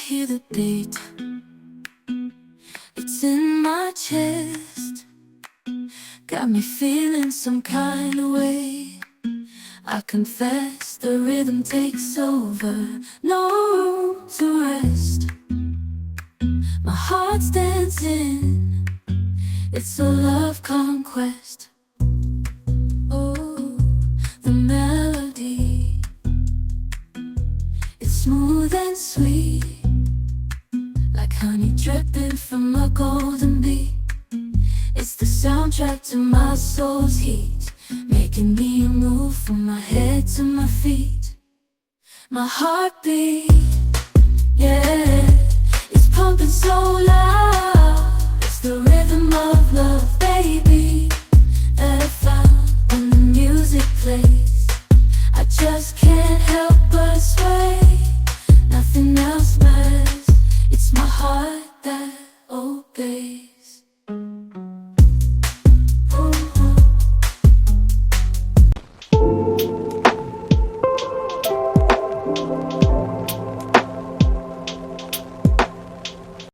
hear the beat, it's in my chest, got me feeling some kind of way. I confess the rhythm takes over, no room to rest. My heart's dancing, it's a love conquest. Oh, the melody, it's smooth and sweet, like honey dripping from a golden bee. It's the soundtrack to my soul's heat, making me move from my head to my feet. My heartbeat, yeah, it's pumping so loud. It's the rhythm of love, baby, that I found when the music plays. I just can't help but sway, nothing else matters. It's my heart that obeys.